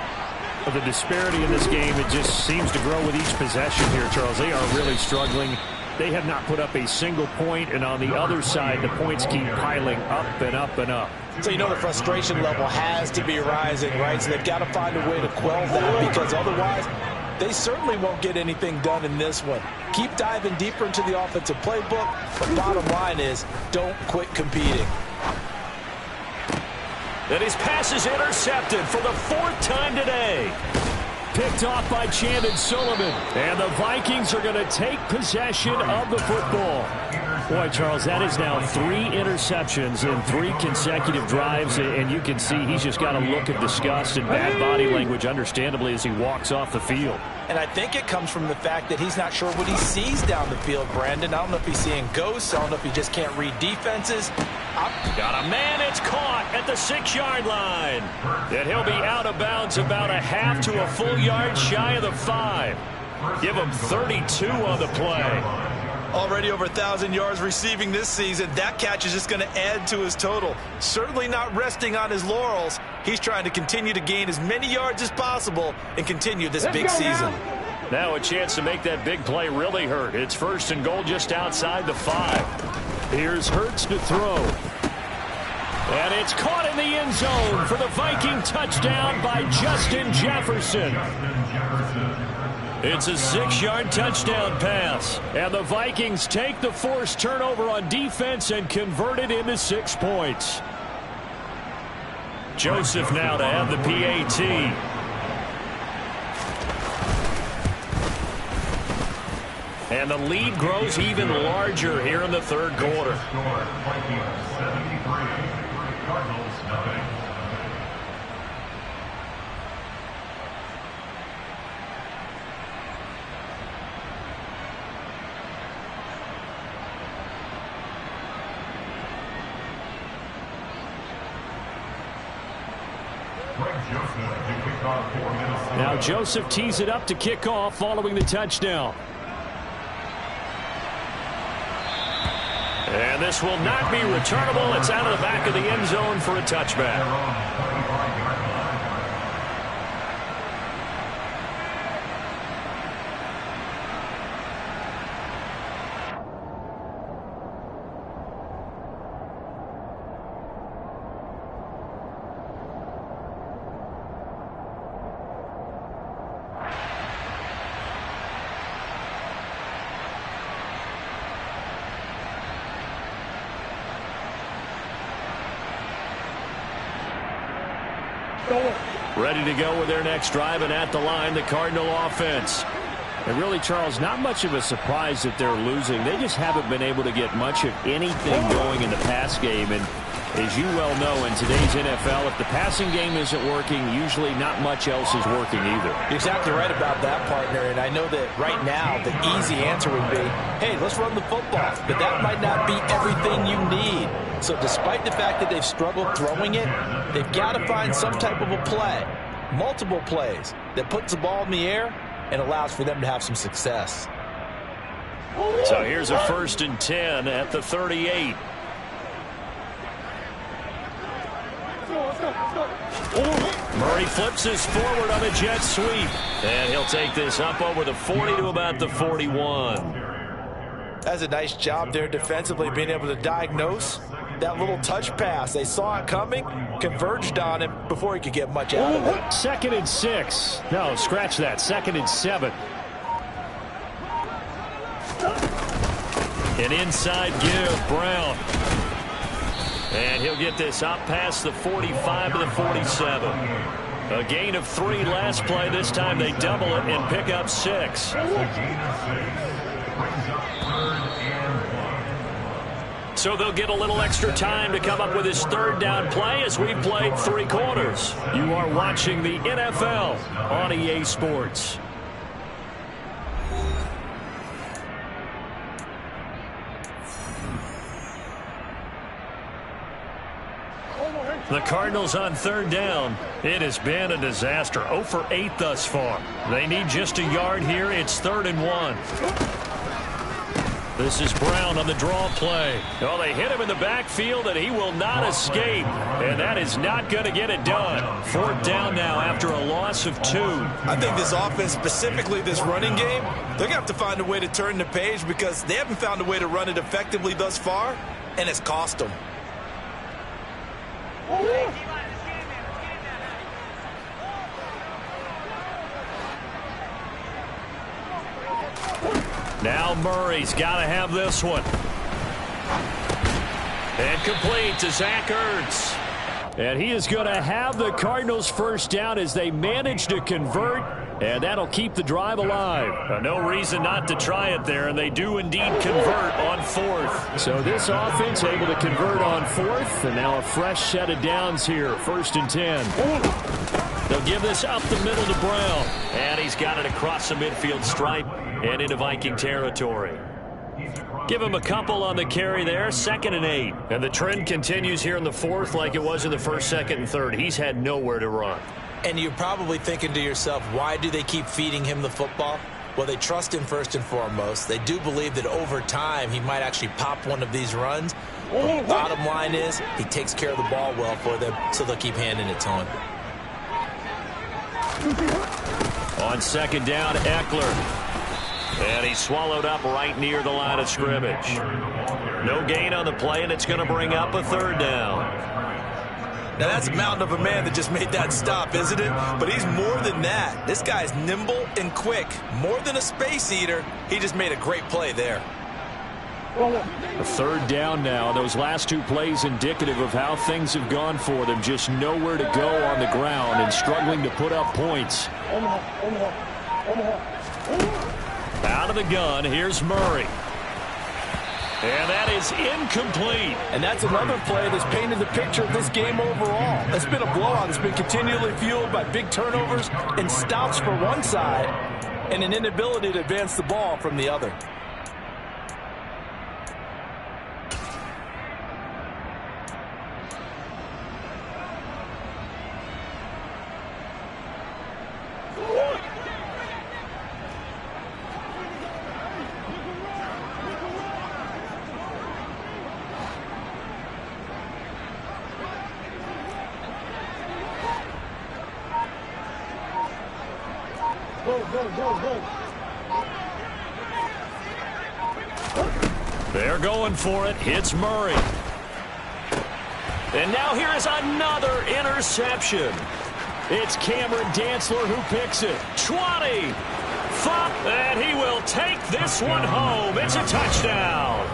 The disparity in this game, it just seems to grow with each possession here, Charles. They are really struggling they have not put up a single point, and on the other side, the points keep piling up and up and up. So you know the frustration level has to be rising, right? So they've got to find a way to quell that, because otherwise they certainly won't get anything done in this one. Keep diving deeper into the offensive playbook, but bottom line is don't quit competing. And his pass is intercepted for the 4th time today. Picked off by Chandon Sullivan. And the Vikings are going to take possession of the football. Boy, Charles, that is now 3 interceptions in 3 consecutive drives. And you can see he's just got a look of disgust and bad body language, understandably, as he walks off the field. And I think it comes from the fact that he's not sure what he sees down the field, Brandon. I don't know if he's seeing ghosts. I don't know if he just can't read defenses. Got a man. It's caught at the 6-yard line. And he'll be out of bounds about a half to a full yard shy of the 5. Give him 32 on the play. Already over 1,000 yards receiving this season. That catch is just going to add to his total. Certainly not resting on his laurels. He's trying to continue to gain as many yards as possible and continue this big season. Now a chance to make that big play really hurt. It's 1st and goal just outside the 5. Here's Hurts to throw. And it's caught in the end zone for the Viking touchdown by Justin Jefferson. It's a 6-yard touchdown pass. And the Vikings take the forced turnover on defense and convert it into 6 points. Joseph now to have the PAT. And the lead grows even larger here in the 3rd quarter. Now Joseph tees it up to kick off following the touchdown. And this will not be returnable. It's out of the back of the end zone for a touchback. Ready to go with their next drive, and at the line, the Cardinal offense. And really, Charles, not much of a surprise that they're losing. They just haven't been able to get much of anything going in the pass game. And as you well know, in today's NFL, if the passing game isn't working, usually not much else is working either. You're exactly right about that, partner. And I know that right now the easy answer would be, hey, let's run the football. But that might not be everything you need. So despite the fact that they've struggled throwing it, they've got to find some type of a play, multiple plays, that puts the ball in the air and allows for them to have some success. So here's a 1st and 10 at the 38. Murray flips his forward on a jet sweep. And he'll take this up over the 40 to about the 41. That's a nice job there defensively, being able to diagnose that little touch pass. They saw it coming, converged on him before he could get much out of it. 2nd and 6. No, scratch that. 2nd and 7. An inside give, Brown. And he'll get this up past the 45 to the 47. A gain of 3 last play. This time they double it and pick up 6. So they'll get a little extra time to come up with his 3rd down play as we've played 3 quarters. You are watching the NFL on EA Sports. The Cardinals on 3rd down. It has been a disaster. 0 for 8 thus far. They need just a yard here. It's 3rd and 1. This is Brown on the draw play. Oh, they hit him in the backfield, and he will not escape. And that is not going to get it done. 4th down now after a loss. loss of 2. I think this offense, specifically this running game, they're going to have to find a way to turn the page because they haven't found a way to run it effectively thus far, and it's cost them. Now Murray's got to have this one. And complete to Zach Ertz. And he is going to have the Cardinals first down as they manage to convert, and that'll keep the drive alive. No reason not to try it there, and they do indeed convert on 4th. So this offense able to convert on 4th, and now a fresh set of downs here, 1st and 10. They'll give this up the middle to Brown, and he's got it across the midfield stripe and into Viking territory. Give him a couple on the carry there, 2nd and 8. And the trend continues here in the 4th like it was in the 1st, 2nd, and 3rd. He's had nowhere to run. And you're probably thinking to yourself, why do they keep feeding him the football? Well, they trust him first and foremost. They do believe that over time he might actually pop one of these runs. But the bottom line is he takes care of the ball well for them, so they'll keep handing it to him. On 2nd down, Eckler. And he's swallowed up right near the line of scrimmage. No gain on the play, and it's going to bring up a 3rd down. Now, that's a mountain of a man that just made that stop, isn't it? But he's more than that. This guy's nimble and quick. More than a space eater, he just made a great play there. A 3rd down now. Those last 2 plays indicative of how things have gone for them. Just nowhere to go on the ground and struggling to put up points. Out of the gun, here's Murray. And that is incomplete. And that's another play that's painted the picture of this game overall. It's been a blowout. It's been continually fueled by big turnovers and stops for one side and an inability to advance the ball from the other. They're going for it. Hits Murray. And now here is another interception. It's Cameron Dantzler who picks it. 20. And he will take this one home. It's a touchdown.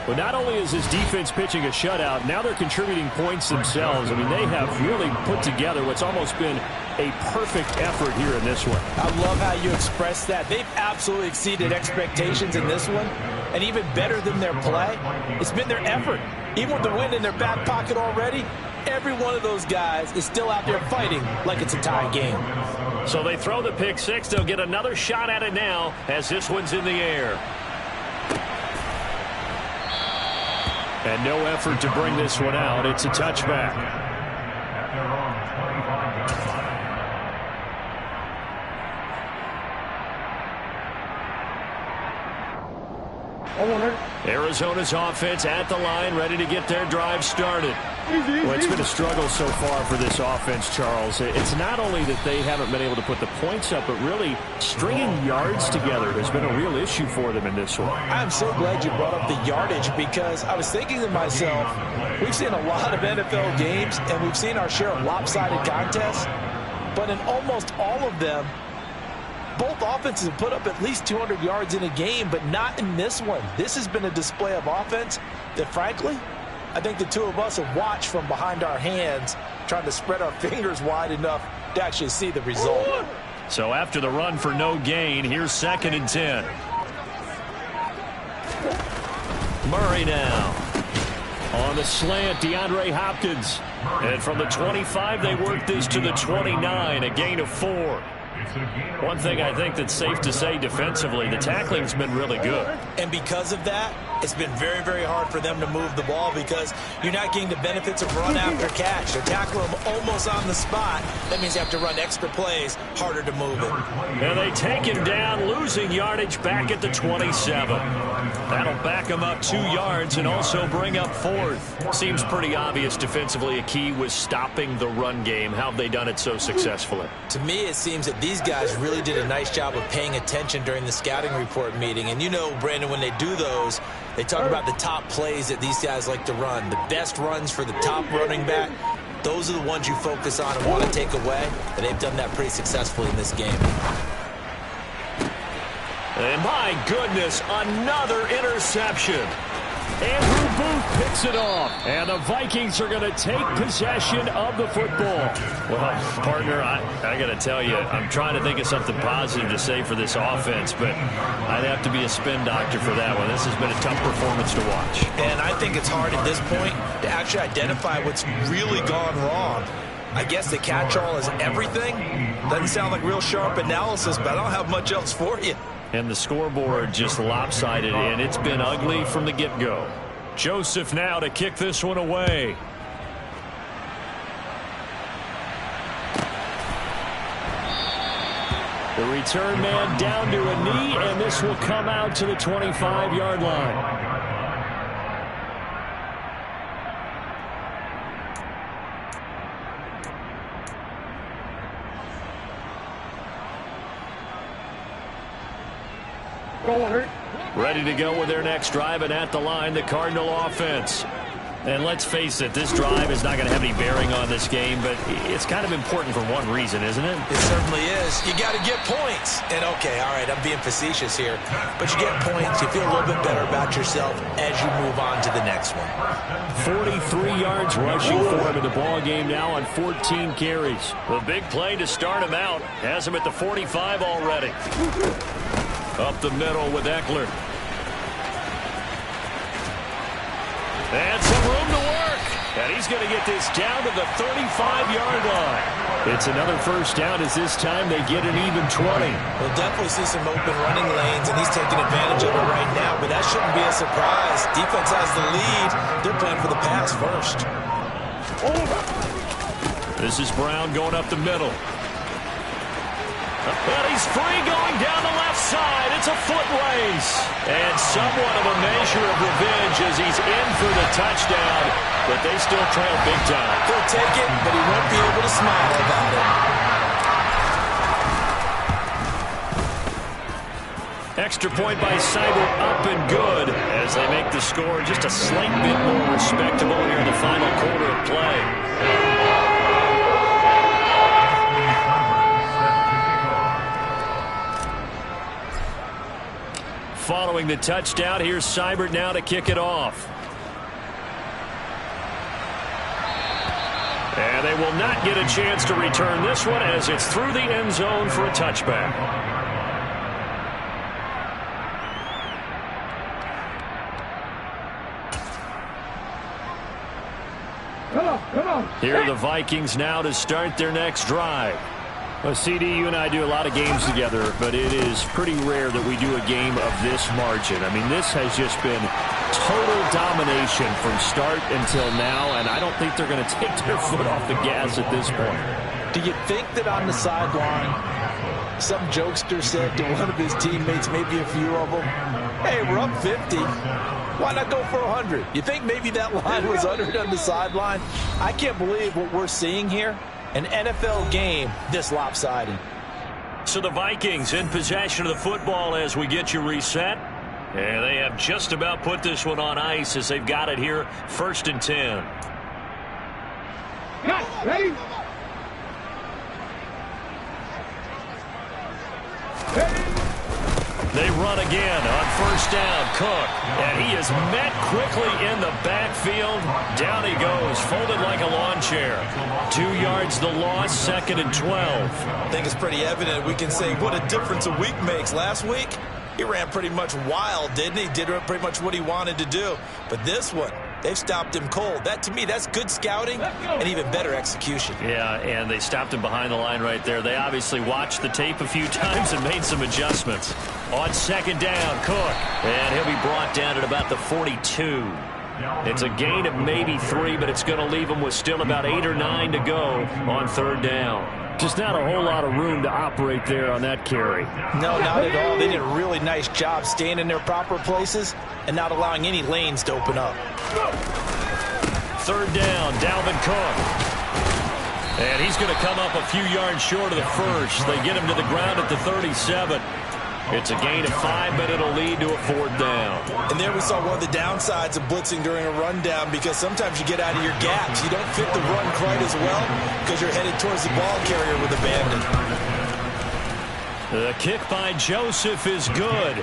But not only is his defense pitching a shutout, now they're contributing points themselves. I mean, they have really put together what's almost been a perfect effort here in this one. I love how you express that. They've absolutely exceeded expectations in this one. And even better than their play, it's been their effort. Even with the win in their back pocket already, every one of those guys is still out there fighting like it's a tie game. So they throw the pick 6. They'll get another shot at it now as this one's in the air. And no effort to bring this one out. It's a touchback. Arizona's offense at the line, ready to get their drive started. Well, it's been a struggle so far for this offense, Charles. It's not only that they haven't been able to put the points up, but really stringing yards together has been a real issue for them in this one. I'm so glad you brought up the yardage because I was thinking to myself, we've seen a lot of NFL games and we've seen our share of lopsided contests, but in almost all of them, both offenses have put up at least 200 yards in a game, but not in this one. This has been a display of offense that, frankly, I think the two of us have watched from behind our hands, trying to spread our fingers wide enough to actually see the result. So after the run for no gain, here's 2nd and 10. Murray now. On the slant, DeAndre Hopkins. And from the 25, they work this to the 29, a gain of 4. One thing I think that's safe to say defensively, the tackling's been really good. And because of that, It's been very, very hard for them to move the ball because you're not getting the benefits of run after catch. They're tackling them almost on the spot. That means you have to run extra plays, harder to move it. And they take him down, losing yardage back at the 27. That'll back him up 2 yards and also bring up 4th. Seems pretty obvious defensively a key was stopping the run game. How have they done it so successfully? To me, it seems that these guys really did a nice job of paying attention during the scouting report meeting. And you know, Brandon, when they do those, they talk about the top plays that these guys like to run. The best runs for the top running back, those are the ones you focus on and want to take away. And they've done that pretty successfully in this game. And my goodness, another interception. Andrew Booth picks it off. And the Vikings are going to take possession of the football. Well, partner, I got to tell you, I'm trying to think of something positive to say for this offense, but I'd have to be a spin doctor for that one. This has been a tough performance to watch. And I think it's hard at this point to actually identify what's really gone wrong. I guess the catch-all is everything. Doesn't sound like real sharp analysis, but I don't have much else for you. And the scoreboard just lopsided, and it's been ugly from the get-go. Joseph now to kick this one away. The return man down to a knee, and this will come out to the 25-yard line. Ready to go with their next drive, and at the line, the Cardinal offense. And let's face it, this drive is not going to have any bearing on this game, but it's kind of important for one reason, isn't it? It certainly is. You got to get points. And, okay, all right, I'm being facetious here. But you get points, you feel a little bit better about yourself as you move on to the next one. 43 yards rushing for him in the ball game now on 14 carries. The big play to start him out has him at the 45 already. Up the middle with Eckler. And some room to work. And he's going to get this down to the 35-yard line. It's another first down as this time they get an even 20. We'll definitely see some open running lanes, and he's taking advantage of it right now, but that shouldn't be a surprise. Defense has the lead. They're playing for the pass first. This is Brown going up the middle. And he's free going down the left side. It's a foot race. And somewhat of a measure of revenge as he's in for the touchdown. But they still trail big time. He'll take it, but he won't be able to smile about it. Extra point by Seibert, up and good as they make the score just a slight bit more respectable here in the final quarter of play. Following the touchdown, here's Seibert now to kick it off. And they will not get a chance to return this one as it's through the end zone for a touchback. Come on. Here are the Vikings now to start their next drive. Well, CD, you and I do a lot of games together, but it is pretty rare that we do a game of this margin. I mean, this has just been total domination from start until now, and I don't think they're going to take their foot off the gas at this point. Do you think that on the sideline, some jokester said to one of his teammates, maybe a few of them, hey, we're up 50. Why not go for 100? You think maybe that line was uttered on the sideline? I can't believe what we're seeing here. An NFL game this lopsided. So the Vikings in possession of the football as we get you reset. And they have just about put this one on ice as they've got it here, 1st and 10. Cut. Ready? They run again on 1st down. Cook. And he is met quickly in the backfield. Down he goes, folded like a lawn chair. 2 yards the loss, 2nd and 12. I think it's pretty evident. We can say what a difference a week makes. Last week, he ran pretty much wild, didn't he? Did pretty much what he wanted to do. But this one, They've stopped him cold. That, to me, that's good scouting and even better execution. Yeah, and they stopped him behind the line right there. They obviously watched the tape a few times and made some adjustments. On second down, Cook. And he'll be brought down at about the 42. It's a gain of maybe 3, but it's going to leave him with still about 8 or 9 to go on third down. Just not a whole lot of room to operate there on that carry. No, not at all. They did a really nice job staying in their proper places and not allowing any lanes to open up. Third down, Dalvin Cook. And he's going to come up a few yards short of the first. They get him to the ground at the 37. It's a gain of 5, but it'll lead to a fourth down. And there we saw one of the downsides of blitzing during a rundown, because sometimes you get out of your gaps. You don't fit the run quite as well because you're headed towards the ball carrier with abandon. The kick by Joseph is good.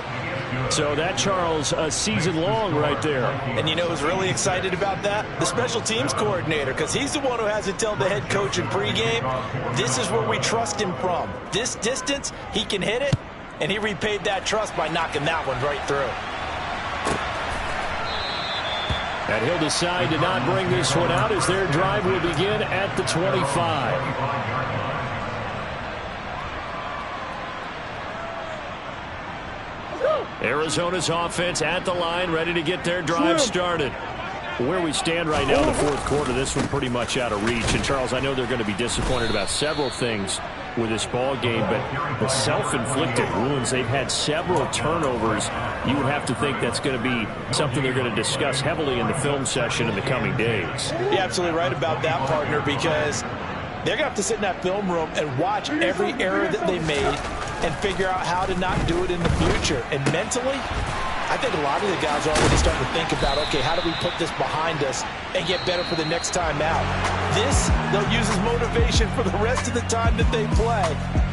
So that, Charles, a season long right there. And you know who's really excited about that? The special teams coordinator, because he's the one who has to tell the head coach in pregame, this is where we trust him from. This distance, he can hit it. And he repaid that trust by knocking that one right through. And he'll decide to not bring this one out as their drive will begin at the 25. Arizona's offense at the line, ready to get their drive started. Where we stand right now in the fourth quarter, this one pretty much out of reach. And, Charles, I know they're going to be disappointed about several things with this ball game, but the self-inflicted wounds, they've had several turnovers. You would have to think that's going to be something they're going to discuss heavily in the film session in the coming days. You're absolutely right about that, partner, because they're going to have to sit in that film room and watch every error that they made and figure out how to not do it in the future. And mentally, I think a lot of the guys are already starting to think about, okay, how do we put this behind us and get better for the next time out? This, they'll use as motivation for the rest of the time that they play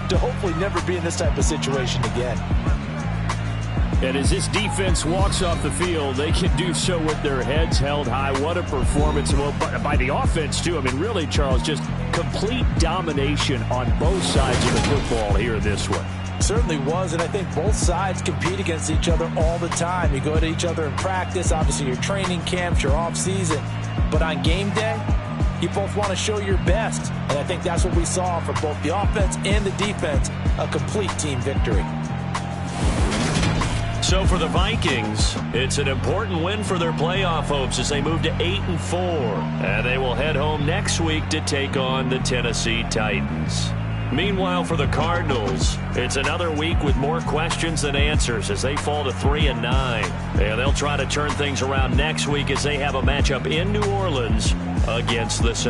to hopefully never be in this type of situation again. And as this defense walks off the field, they can do so with their heads held high. What a performance. Well, by the offense, too. I mean, really, Charles, just complete domination on both sides of the football here in this one. Certainly was, and I think both sides compete against each other all the time. You go to each other in practice, obviously your training camps, your off-season. But on game day, you both want to show your best. And I think that's what we saw from both the offense and the defense, a complete team victory. So for the Vikings, it's an important win for their playoff hopes as they move to 8-4. And they will head home next week to take on the Tennessee Titans. Meanwhile, for the Cardinals, it's another week with more questions than answers as they fall to 3-9. And they'll try to turn things around next week as they have a matchup in New Orleans against the Saints.